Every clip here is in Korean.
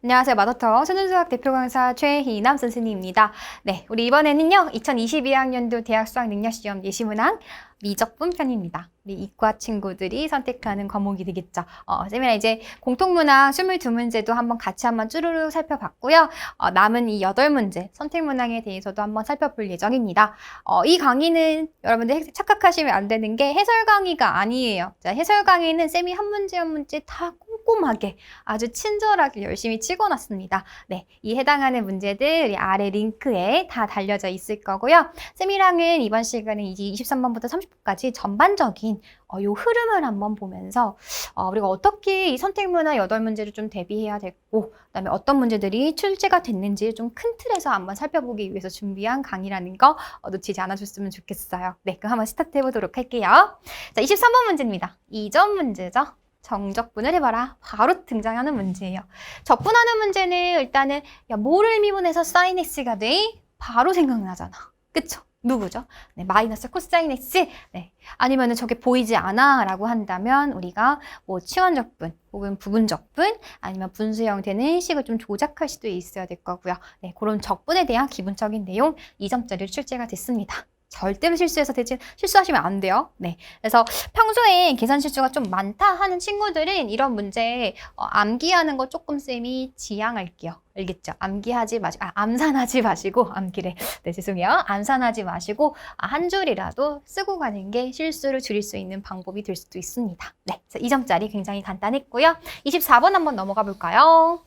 안녕하세요. 마더터 수능수학 대표 강사 최희남 선생님입니다. 네, 우리 이번에는요. 2022학년도 대학 수학 능력시험 예시문항 미적분 편입니다. 우리 이과 친구들이 선택하는 과목이 되겠죠. 쌤이랑 이제 공통문항 22문제도 한번 같이 한번 쭈루루 살펴봤고요. 남은 이 8문제 선택문항에 대해서도 한번 살펴볼 예정입니다. 이 강의는 여러분들 착각하시면 안 되는 게 해설 강의가 아니에요. 자, 해설 강의는 쌤이 한 문제 한 문제 다 꼼꼼하게 아주 친절하게 열심히 찍어놨습니다. 네, 이 해당하는 문제들 아래 링크에 다 달려져 있을 거고요. 쌤이랑은 이번 시간에 이제 23번부터 30번까지 전반적인 요 흐름을 한번 보면서 우리가 어떻게 이 선택문항 8문제를 좀 대비해야 되고 그다음에 어떤 문제들이 출제가 됐는지 좀 큰 틀에서 한번 살펴보기 위해서 준비한 강의라는 거 놓치지 않아줬으면 좋겠어요. 네, 그럼 한번 스타트 해보도록 할게요. 자, 23번 문제입니다. 2점 문제죠. 정적분을 해봐라. 바로 등장하는 문제예요. 적분하는 문제는 일단은 야, 뭐를 미분해서 sin x가 돼? 바로 생각나잖아. 그쵸? 누구죠? 네, 마이너스 코사인 x. 네. 아니면은 저게 보이지 않아 라고 한다면 우리가 뭐 치환적분 혹은 부분적분 아니면 분수 형태는 식을 좀 조작할 수도 있어야 될 거고요. 네, 그런 적분에 대한 기본적인 내용 2점짜리 출제가 됐습니다. 절대로 실수하시면 안 돼요. 네. 그래서 평소에 계산 실수가 좀 많다 하는 친구들은 이런 문제 암기하는 거 조금 쌤이 지양할게요. 알겠죠? 암산하지 마시고, 암기래. 네, 죄송해요. 암산하지 마시고, 한 줄이라도 쓰고 가는 게 실수를 줄일 수 있는 방법이 될 수도 있습니다. 네. 그래서 2점짜리 굉장히 간단했고요. 24번 한번 넘어가 볼까요?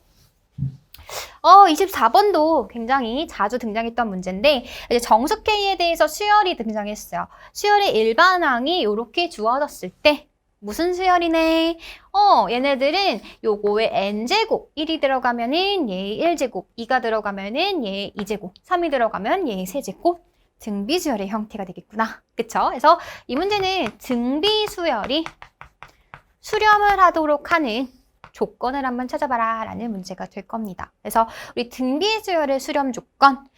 24번도 굉장히 자주 등장했던 문제인데 이제 정수K에 대해서 수열이 등장했어요. 수열의 일반항이 이렇게 주어졌을 때 무슨 수열이네? 얘네들은 요거에 n제곱 1이 들어가면은 얘 1제곱, 2가 들어가면은 얘 2제곱, 3이 들어가면 얘 3제곱 등비수열의 형태가 되겠구나. 그쵸? 그래서 이 문제는 등비수열이 수렴을 하도록 하는 조건을 한번 찾아봐라 라는 문제가 될 겁니다. 그래서 우리 등비수열의 수렴 조건,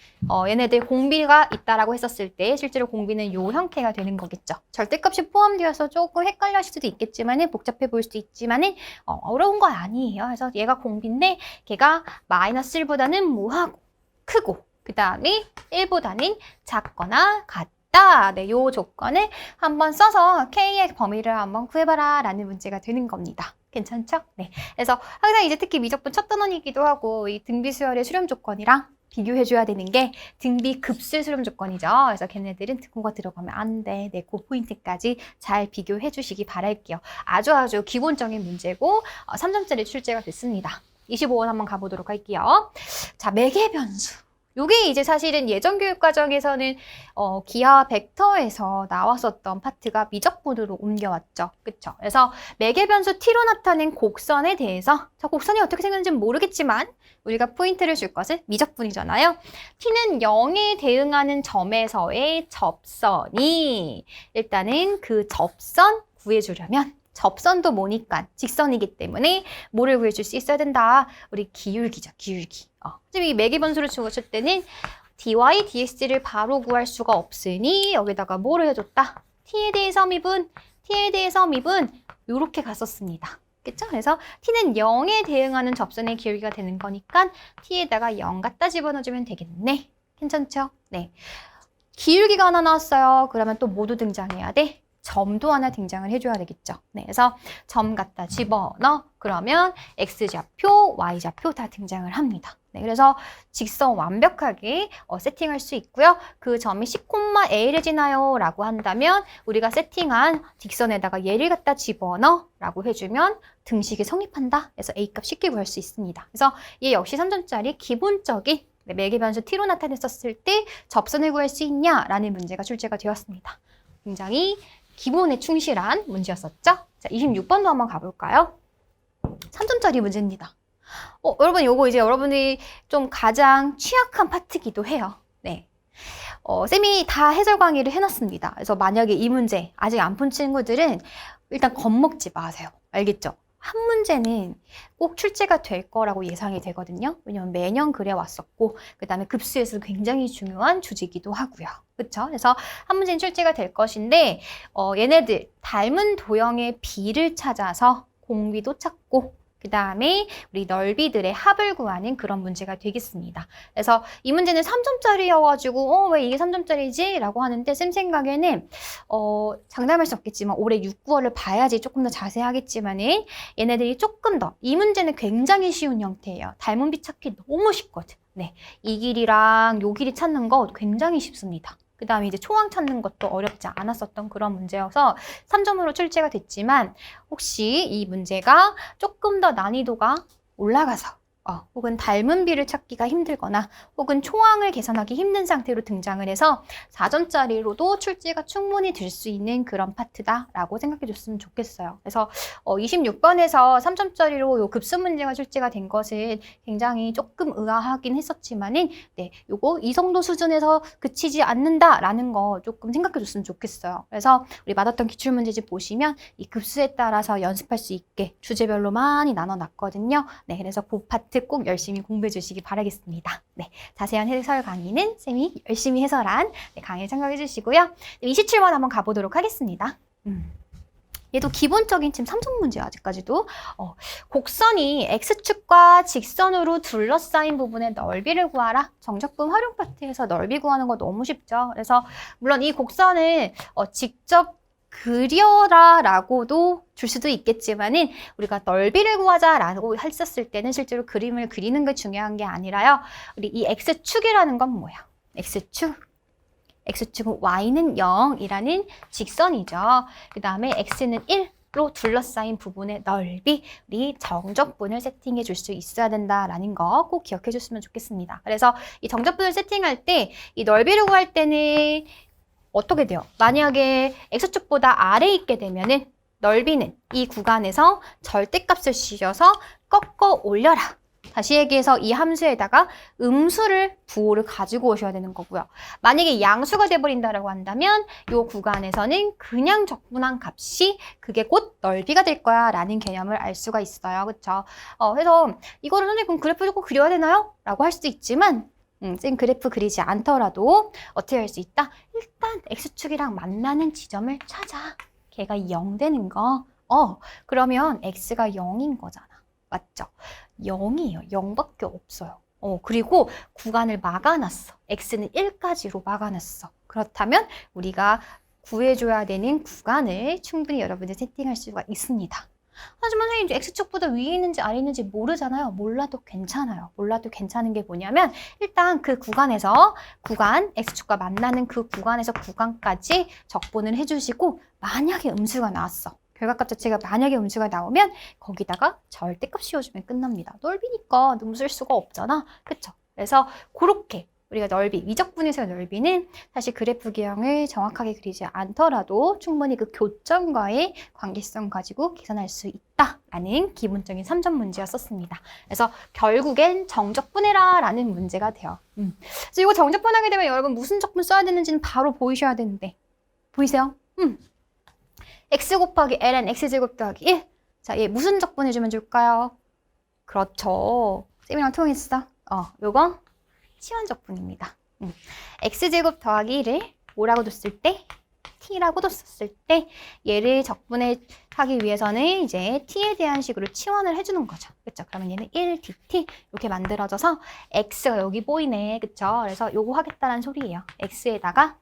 얘네들 공비가 있다라고 했었을 때 실제로 공비는 요 형태가 되는 거겠죠. 절대값이 포함되어서 조금 헷갈려질 수도 있겠지만은 복잡해 보일 수도 있지만은 어려운 거 아니에요. 그래서 얘가 공비인데 걔가 마이너스 1보다는 뭐하고 크고 그 다음에 1보다는 작거나 같다. 네, 요 조건을 한번 써서 K의 범위를 한번 구해봐라 라는 문제가 되는 겁니다. 괜찮죠? 네. 그래서 항상 이제 특히 미적분 첫 단원이기도 하고 이 등비수열의 수렴 조건이랑 비교해줘야 되는 게 등비급수의 수렴 조건이죠. 그래서 걔네들은 등호가 들어가면 안 돼. 네, 그 포인트까지 잘 비교해 주시기 바랄게요. 아주 기본적인 문제고 3점짜리 출제가 됐습니다. 25번 한번 가보도록 할게요. 자, 매개 변수. 요게 이제 사실은 예전 교육 과정에서는 기하 벡터에서 나왔었던 파트가 미적분으로 옮겨왔죠. 그쵸? 그래서 매개변수 t로 나타낸 곡선에 대해서 저 곡선이 어떻게 생겼는지는 모르겠지만 우리가 포인트를 줄 것은 미적분이잖아요. t는 0에 대응하는 점에서의 접선이 일단은 그 접선 구해주려면 접선도 뭐니까 직선이기 때문에 뭐를 구해줄 수 있어야 된다. 우리 기울기죠. 기울기. 지금 이 매개변수를 주었을 때는 dy, dx를 바로 구할 수가 없으니 여기다가 뭐를 해줬다? t에 대해서 미분, t에 대해서 미분 이렇게 갔었습니다. 그쵸? 그래서 t는 0에 대응하는 접선의 기울기가 되는 거니까 t에다가 0 갖다 집어넣어주면 되겠네. 괜찮죠? 네. 기울기가 하나 나왔어요. 그러면 또 모두 등장해야 돼. 점도 하나 등장을 해줘야 되겠죠. 네, 그래서 점 갖다 집어넣어. 그러면 x좌표, y좌표 다 등장을 합니다. 네, 그래서 직선 완벽하게 세팅할 수 있고요. 그 점이 10,a를 지나요 라고 한다면 우리가 세팅한 직선에다가 얘를 갖다 집어넣어 라고 해주면 등식이 성립한다. 그래서 a값 쉽게 구할 수 있습니다. 그래서 얘 역시 3점짜리 기본적인 매개변수 t로 나타냈었을 때 접선을 구할 수 있냐라는 문제가 출제가 되었습니다. 굉장히 기본에 충실한 문제였었죠? 자, 26번도 한번 가볼까요? 3점짜리 문제입니다. 여러분, 요거 이제 여러분이 좀 가장 취약한 파트기도 해요. 네. 쌤이 다 해설 강의를 해놨습니다. 그래서 만약에 이 문제 아직 안 푼 친구들은 일단 겁먹지 마세요. 알겠죠? 한 문제는 꼭 출제가 될 거라고 예상이 되거든요. 왜냐면 매년 그래 왔었고 그 다음에 급수에서 굉장히 중요한 주제이기도 하고요. 그쵸? 그래서 한 문제는 출제가 될 것인데 얘네들 닮은 도형의 비를 찾아서 공비도 찾고 그 다음에 우리 넓이들의 합을 구하는 그런 문제가 되겠습니다. 그래서 이 문제는 3점짜리여가지고 왜 이게 3점짜리지? 라고 하는데 쌤 생각에는 장담할 수 없겠지만 올해 6, 9월을 봐야지 조금 더 자세하겠지만은 얘네들이 조금 더 이 문제는 굉장히 쉬운 형태예요. 닮은 비 찾기 너무 쉽거든. 네, 이 길이랑 요 길이 찾는 거 굉장히 쉽습니다. 그 다음에 이제 초항 찾는 것도 어렵지 않았었던 그런 문제여서 3점으로 출제가 됐지만 혹시 이 문제가 조금 더 난이도가 올라가서 혹은 닮은 비를 찾기가 힘들거나 혹은 초항을 계산하기 힘든 상태로 등장을 해서 4점짜리로도 출제가 충분히 될 수 있는 그런 파트다라고 생각해 줬으면 좋겠어요. 그래서 26번에서 3점짜리로 요 급수 문제가 출제가 된 것은 굉장히 조금 의아하긴 했었지만은 네, 요거 이 정도 수준에서 그치지 않는다라는 거 조금 생각해 줬으면 좋겠어요. 그래서 우리 맞았던 기출문제집 보시면 이 급수에 따라서 연습할 수 있게 주제별로 많이 나눠 놨거든요. 네, 그래서 그 파트 꼭 열심히 공부해 주시기 바라겠습니다. 네, 자세한 해설 강의는 쌤이 열심히 해설한 강의를 참고해 주시고요. 27번 한번 가보도록 하겠습니다. 얘도 기본적인 지금 3점 문제야, 아직까지도. 곡선이 X축과 직선으로 둘러싸인 부분의 넓이를 구하라. 정적분 활용 파트에서 넓이 구하는 거 너무 쉽죠. 그래서 물론 이 곡선을 직접 그려라 라고도 줄 수도 있겠지만은 우리가 넓이를 구하자라고 했었을 때는 실제로 그림을 그리는 게 중요한 게 아니라요. 우리 이 X축이라는 건 뭐야? X축은 Y는 0이라는 직선이죠. 그 다음에 X는 1로 둘러싸인 부분의 넓이, 우리 정적분을 세팅해 줄 수 있어야 된다라는 거 꼭 기억해 줬으면 좋겠습니다. 그래서 이 정적분을 세팅할 때 이 넓이를 구할 때는 어떻게 돼요? 만약에 X축보다 아래에 있게 되면은 넓이는 이 구간에서 절대값을 씌워서 꺾어 올려라. 다시 얘기해서 이 함수에다가 음수를 부호를 가지고 오셔야 되는 거고요. 만약에 양수가 돼버린다라고 한다면 이 구간에서는 그냥 적분한 값이 그게 곧 넓이가 될 거야 라는 개념을 알 수가 있어요. 그렇죠? 그래서 이거를 선생님 그럼 그래프 조금 그려야 되나요? 라고 할 수도 있지만 쌤 그래프 그리지 않더라도 어떻게 할 수 있다? 일단 X축이랑 만나는 지점을 찾아. 걔가 0 되는 거. 그러면 X가 0인 거잖아. 맞죠? 0이에요. 0밖에 없어요. 그리고 구간을 막아놨어. X는 1까지로 막아놨어. 그렇다면 우리가 구해줘야 되는 구간을 충분히 여러분이 세팅할 수가 있습니다. 하지만 선생님 X축보다 위에 있는지 아래 있는지 모르잖아요. 몰라도 괜찮아요. 몰라도 괜찮은 게 뭐냐면 일단 그 구간에서 X축과 만나는 그 구간에서 구간까지 적분을 해주시고 만약에 음수가 나왔어. 결과값 자체가 만약에 음수가 나오면 거기다가 절대값 씌워주면 끝납니다. 넓이니까 너무 쓸 수가 없잖아. 그쵸? 그래서 그렇게 우리가 넓이, 위적분에서의 넓이는 사실 그래프 기형을 정확하게 그리지 않더라도 충분히 그 교점과의 관계성 가지고 계산할 수 있다라는 기본적인 3점 문제였었습니다. 그래서 결국엔 정적분해라 라는 문제가 돼요. 그래서 이거 정적분하게 되면 여러분 무슨 적분 써야 되는지는 바로 보이셔야 되는데 보이세요? x 곱하기 ln x제곱 더하기 1. 자, 얘 무슨 적분해주면 좋을까요? 그렇죠. 쌤이랑 통했어. 요거 치환적분입니다. x제곱 더하기 1을 뭐라고 뒀을 때? t라고 뒀었을 때 얘를 적분해 하기 위해서는 이제 t에 대한 식으로 치환을 해주는 거죠. 그쵸? 그러면 얘는 1dt 이렇게 만들어져서 x가 여기 보이네. 그쵸? 그래서 요거 하겠다는 소리예요. x에다가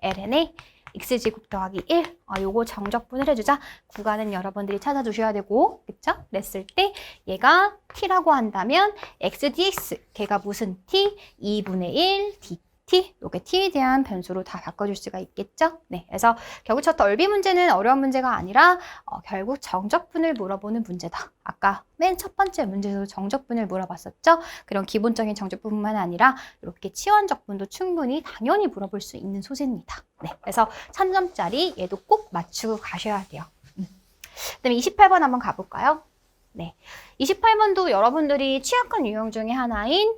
ln에 x제곱 더하기 1. 요거 정적분을 해주자. 구간은 여러분들이 찾아주셔야 되고, 그쵸? 그랬을 때 얘가 t라고 한다면 x dx, 걔가 무슨 t? 2분의 1 dt. 요게 t에 대한 변수로 다 바꿔줄 수가 있겠죠? 네, 그래서 결국 저 넓이 문제는 어려운 문제가 아니라 결국 정적분을 물어보는 문제다. 아까 맨 첫 번째 문제에서 정적분을 물어봤었죠? 그런 기본적인 정적분만 아니라 이렇게 치환적분도 충분히 당연히 물어볼 수 있는 소재입니다. 네, 그래서 3점짜리 얘도 꼭 맞추고 가셔야 돼요. 그다음에 28번 한번 가볼까요? 네, 28번도 여러분들이 취약한 유형 중에 하나인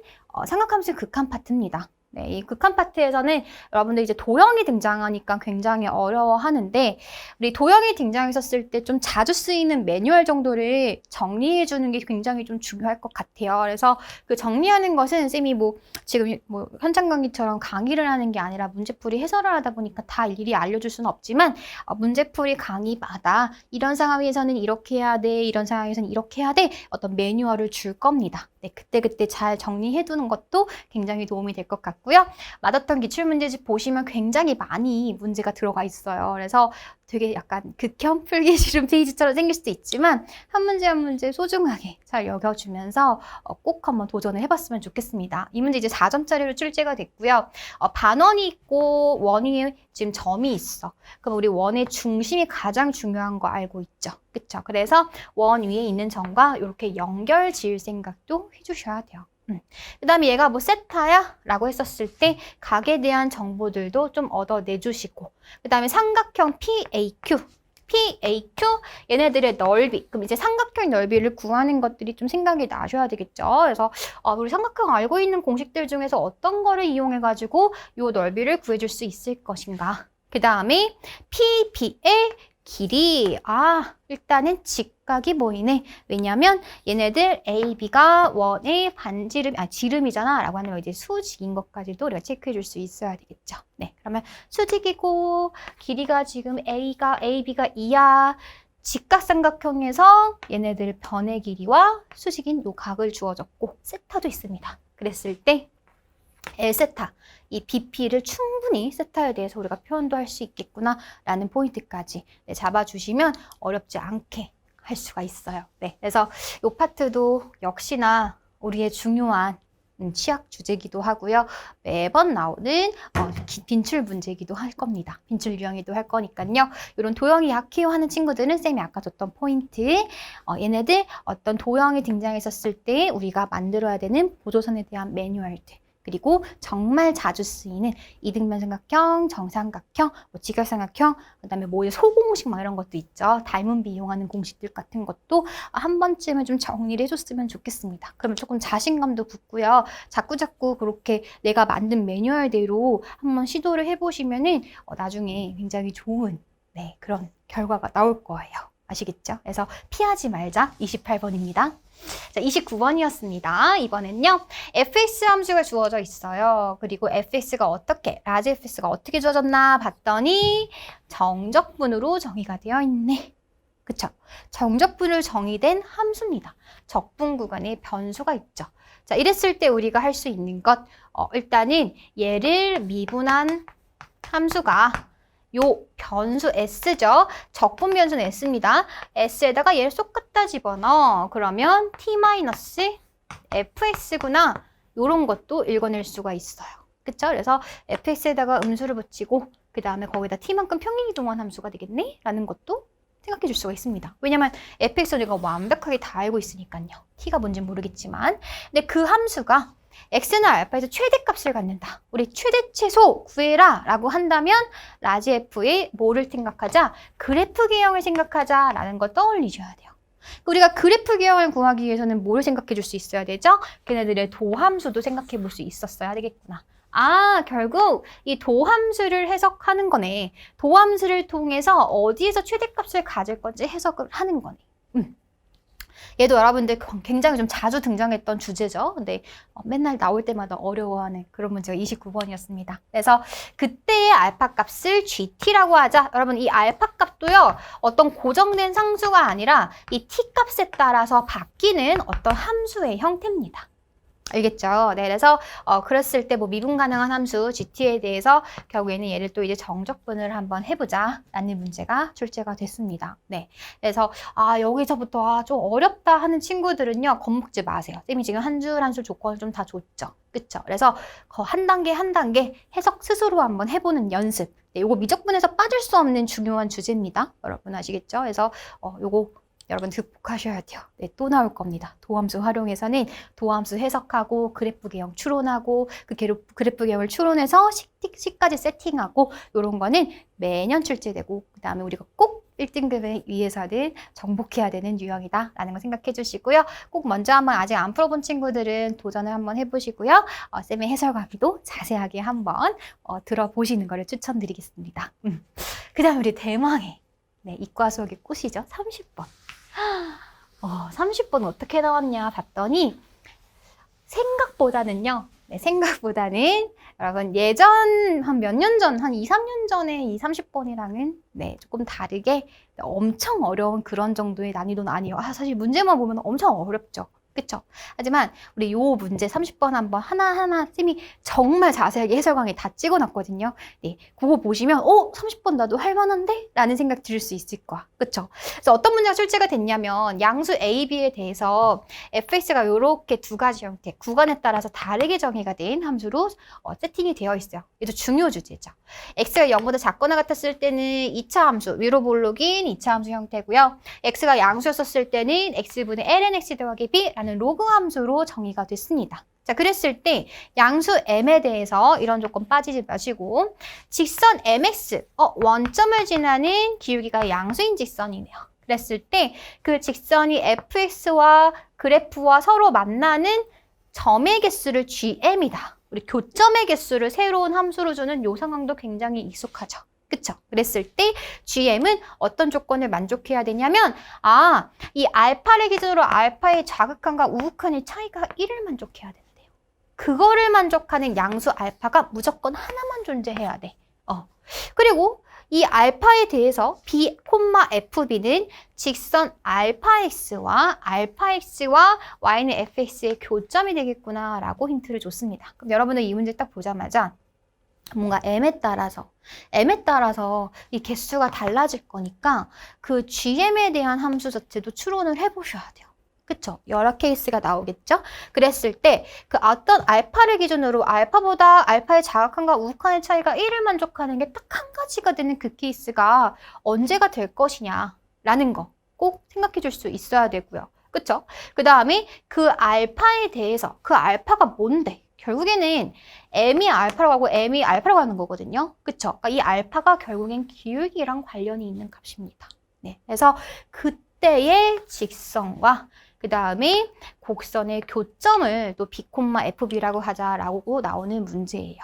삼각함수의 극한 파트입니다. 네, 이 극한 파트에서는 여러분들 이제 도형이 등장하니까 굉장히 어려워하는데 우리 도형이 등장했었을 때 좀 자주 쓰이는 매뉴얼 정도를 정리해 주는 게 굉장히 좀 중요할 것 같아요. 그래서 그 정리하는 것은 쌤이 뭐 지금 뭐 현장 강의처럼 강의를 하는 게 아니라 문제풀이 해설을 하다 보니까 다 일일이 알려줄 수는 없지만 문제풀이 강의마다 이런 상황에서는 이렇게 해야 돼, 이런 상황에서는 이렇게 해야 돼 어떤 매뉴얼을 줄 겁니다. 네, 그때그때 잘 정리해 두는 것도 굉장히 도움이 될 것 같고요. 마더턴 기출문제집 보시면 굉장히 많이 문제가 들어가 있어요. 그래서 되게 약간 극혐 풀기 싫은 페이지처럼 생길 수도 있지만 한 문제 한 문제 소중하게 잘 여겨주면서 꼭 한번 도전을 해봤으면 좋겠습니다. 이 문제 이제 4점짜리로 출제가 됐고요. 반원이 있고 원이 지금 점이 있어. 그럼 우리 원의 중심이 가장 중요한 거 알고 있죠. 그쵸? 그래서 원 위에 있는 점과 이렇게 연결 지을 생각도 해주셔야 돼요. 그 다음에 얘가 뭐 세타야? 라고 했었을 때 각에 대한 정보들도 좀 얻어내주시고 그 다음에 삼각형 PAQ 얘네들의 넓이 그럼 이제 삼각형 넓이를 구하는 것들이 좀 생각이 나셔야 되겠죠. 그래서 우리 삼각형 알고 있는 공식들 중에서 어떤 거를 이용해 가지고 이 넓이를 구해줄 수 있을 것인가. 그 다음에 PB의 길이 일단은 직각이 보이네. 왜냐면 얘네들 A, B가 원의 지름이잖아 라고 하는 이제 수직인 것까지도 우리가 체크해 줄 수 있어야 되겠죠. 네, 그러면 수직이고 길이가 지금 A, B가 2야. 직각삼각형에서 얘네들 변의 길이와 수직인 요 각을 주어졌고 세타도 있습니다. 그랬을 때 L세타, 이 BP를 충분히 세타에 대해서 우리가 표현도 할 수 있겠구나 라는 포인트까지 잡아주시면 어렵지 않게 할 수가 있어요. 네, 그래서 이 파트도 역시나 우리의 중요한 취약 주제기도 하고요. 매번 나오는 빈출 문제기도 할 겁니다. 빈출 유형이도 할 거니까요. 이런 도형이 약해요 하는 친구들은 쌤이 아까 줬던 포인트 얘네들 어떤 도형이 등장했었을 때 우리가 만들어야 되는 보조선에 대한 매뉴얼들 그리고 정말 자주 쓰이는 이등변 삼각형, 정삼각형, 직각삼각형, 그다음에 뭐 소공식 막 이런 것도 있죠. 닮은 비용하는 공식들 같은 것도 한 번쯤은 좀 정리를 해줬으면 좋겠습니다. 그러면 조금 자신감도 붙고요. 자꾸자꾸 그렇게 내가 만든 매뉴얼대로 한번 시도를 해보시면은 나중에 굉장히 좋은 그런 결과가 나올 거예요. 아시겠죠? 그래서 피하지 말자 28번입니다. 자, 29번이었습니다. 이번엔요. fx 함수가 주어져 있어요. 그리고 fx가 라지 fx가 어떻게 주어졌나 봤더니 정적분으로 정의가 되어 있네. 그쵸? 정적분으로 정의된 함수입니다. 적분 구간에 변수가 있죠. 자, 이랬을 때 우리가 할 수 있는 것 일단은 얘를 미분한 함수가 요 변수 S죠. 적분 변수는 S입니다. S에다가 얘를 쏙 갖다 집어넣어. 그러면 T-fx구나. 요런 것도 읽어낼 수가 있어요. 그쵸? 그래서 fx에다가 음수를 붙이고 그 다음에 거기다 t만큼 평행이동한 함수가 되겠네? 라는 것도 생각해 줄 수가 있습니다. 왜냐면 fx를 우리가 완벽하게 다 알고 있으니까요. t가 뭔지는 모르겠지만 근데 그 함수가 x는 알파에서 최대값을 갖는다. 우리 최대최소 구해라 라고 한다면 라지 f의 뭐를 생각하자? 그래프 개형을 생각하자 라는 걸 떠올리셔야 돼요. 우리가 그래프 개형을 구하기 위해서는 뭘 생각해 줄 수 있어야 되죠? 걔네들의 도함수도 생각해 볼 수 있었어야 되겠구나. 결국 이 도함수를 해석하는 거네. 도함수를 통해서 어디에서 최대값을 가질 건지 해석을 하는 거네. 얘도 여러분들 굉장히 좀 자주 등장했던 주제죠. 근데 맨날 나올 때마다 어려워하는 그런 문제가 29번이었습니다. 그래서 그때의 알파 값을 GT라고 하자. 여러분 이 알파 값도요. 어떤 고정된 상수가 아니라 이 T 값에 따라서 바뀌는 어떤 함수의 형태입니다. 알겠죠? 네, 그래서 그랬을 때 뭐 미분 가능한 함수 GT에 대해서 결국에는 얘를 또 이제 정적분을 한번 해보자 라는 문제가 출제가 됐습니다. 네, 그래서 여기서부터 좀 어렵다 하는 친구들은요 겁먹지 마세요. 쌤이 지금 한 줄 한 줄 조건을 좀 다 줬죠. 그쵸? 그래서 한 단계 한 단계 해석 스스로 한번 해보는 연습. 네, 요거 미적분에서 빠질 수 없는 중요한 주제입니다. 여러분 아시겠죠? 그래서 요거 여러분 극복하셔야 돼요. 네, 또 나올 겁니다. 도함수 활용해서는 도함수 해석하고 그래프 개형 추론하고 그 그래프 개형을 추론해서 식까지 세팅하고 이런 거는 매년 출제되고 그 다음에 우리가 꼭 1등급에 위해서는 정복해야 되는 유형이다라는 거 생각해 주시고요. 꼭 먼저 한번 아직 안 풀어본 친구들은 도전을 한번 해보시고요. 쌤의 해설 강의도 자세하게 한번 들어보시는 것을 추천드리겠습니다. 그 다음 우리 대망의 이과 수학의 꽃이죠. 30번. 30번 어떻게 나왔냐 봤더니 생각보다는 여러분 예전 한 몇 년 전, 한 2, 3년 전에 이 30번이랑은 조금 다르게 엄청 어려운 그런 정도의 난이도는 아니에요. 사실 문제만 보면 엄청 어렵죠. 그쵸? 하지만 우리 요 문제 30번 한번 하나하나 쌤이 정말 자세하게 해설 강의 다 찍어놨거든요. 그거 보시면 30번 나도 할 만한데? 라는 생각 들 수 있을 거야. 그쵸? 그래서 어떤 문제가 출제가 됐냐면 양수 A, B에 대해서 fx가 이렇게 두 가지 형태, 구간에 따라서 다르게 정의가 된 함수로 세팅이 되어 있어요. 이것도 중요 주제죠. x가 0보다 작거나 같았을 때는 2차 함수, 위로 볼록인 2차 함수 형태고요. x가 양수였었을 때는 x분의 ln x 더하기 b 라는 로그 함수로 정의가 됐습니다. 자, 그랬을 때 양수 m에 대해서 이런 조건 빠지지 마시고 직선 mx, 원점을 지나는 기울기가 양수인 직선이네요. 그랬을 때 그 직선이 fx와 그래프와 서로 만나는 점의 개수를 gm이다. 우리 교점의 개수를 새로운 함수로 주는 요 상황도 굉장히 익숙하죠. 그쵸? 그랬을 때 GM은 어떤 조건을 만족해야 되냐면 이 알파를 기준으로 알파의 좌극한과 우극한의 차이가 1을 만족해야 된대요. 그거를 만족하는 양수 알파가 무조건 하나만 존재해야 돼. 그리고 이 알파에 대해서 B, FB는 직선 알파X와 Y는 fx의 교점이 되겠구나 라고 힌트를 줬습니다. 그럼 여러분은 이 문제 딱 보자마자 뭔가 m에 따라서 이 개수가 달라질 거니까 그 GM에 대한 함수 자체도 추론을 해보셔야 돼요. 그쵸? 여러 케이스가 나오겠죠? 그랬을 때 그 어떤 알파를 기준으로 알파보다 알파의 좌극한과 우극한의 차이가 1을 만족하는 게 딱 한 가지가 되는 그 케이스가 언제가 될 것이냐라는 거 꼭 생각해 줄 수 있어야 되고요. 그쵸? 그 다음에 그 알파에 대해서 그 알파가 뭔데? 결국에는 m이 알파라고 하고 m이 알파라고 하는 거거든요. 그쵸? 그러니까 이 알파가 결국엔 기울기랑 관련이 있는 값입니다. 그래서 그때의 직선과 그 다음에 곡선의 교점을 또 B, FB라고 하자라고 나오는 문제예요.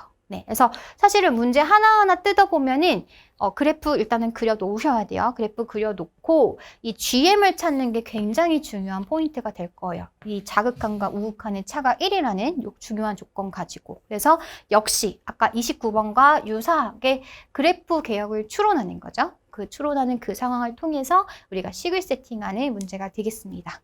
그래서 사실은 문제 하나하나 뜯어보면은 그래프 일단은 그려 놓으셔야 돼요. 그래프 그려 놓고 이 GM을 찾는 게 굉장히 중요한 포인트가 될 거예요. 이 자극한과 우극한의 차가 1이라는 중요한 조건 가지고. 그래서 역시 아까 29번과 유사하게 그래프 개혁을 추론하는 거죠. 그 추론하는 그 상황을 통해서 우리가 식을 세팅하는 문제가 되겠습니다.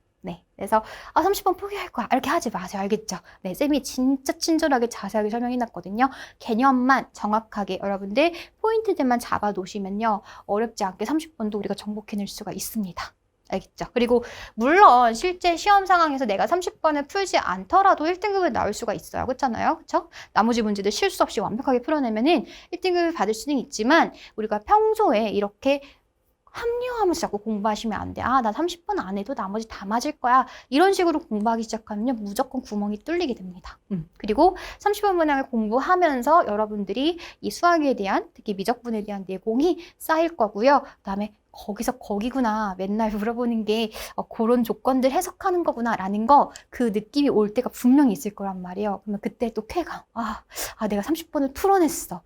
그래서 30번 포기할 거야 이렇게 하지 마세요. 알겠죠? 쌤이 진짜 친절하게 자세하게 설명해 놨거든요. 개념만 정확하게 여러분들 포인트들만 잡아 놓으시면요 어렵지 않게 30번도 우리가 정복해낼 수가 있습니다. 알겠죠? 그리고 물론 실제 시험 상황에서 내가 30번을 풀지 않더라도 1등급을 나올 수가 있어요. 그렇잖아요? 그렇죠? 나머지 문제들 실수 없이 완벽하게 풀어내면은 1등급을 받을 수는 있지만 우리가 평소에 이렇게 합리화하면서 자꾸 공부하시면 안 돼. 나 30번 안 해도 나머지 다 맞을 거야. 이런 식으로 공부하기 시작하면 무조건 구멍이 뚫리게 됩니다. 그리고 30번 문항을 공부하면서 여러분들이 이 수학에 대한, 특히 미적분에 대한 내공이 쌓일 거고요. 그다음에 거기서 거기구나. 맨날 물어보는 게 그런 조건들 해석하는 거구나 라는 거 그 느낌이 올 때가 분명히 있을 거란 말이에요. 그러면 그때 또 쾌감. 내가 30번을 풀어냈어.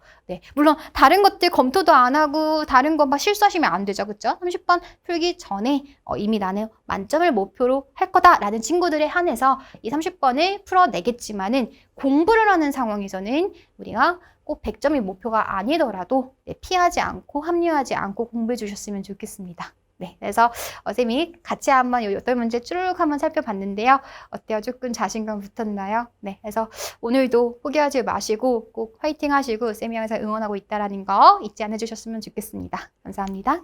물론 다른 것들 검토도 안 하고 다른 거 막 실수하시면 안 되죠. 그쵸? 30번 풀기 전에 이미 나는 만점을 목표로 할 거다라는 친구들에 한해서 이 30번을 풀어내겠지만은 공부를 하는 상황에서는 우리가 꼭 100점이 목표가 아니더라도 피하지 않고 합리화하지 않고 공부해 주셨으면 좋겠습니다. 그래서 쌤이 같이 한번 이 8문제 쭉 한번 살펴봤는데요. 어때요? 조금 자신감 붙었나요? 그래서 오늘도 포기하지 마시고 꼭 화이팅 하시고 쌤이 항상 응원하고 있다는 거 잊지 않아 주셨으면 좋겠습니다. 감사합니다.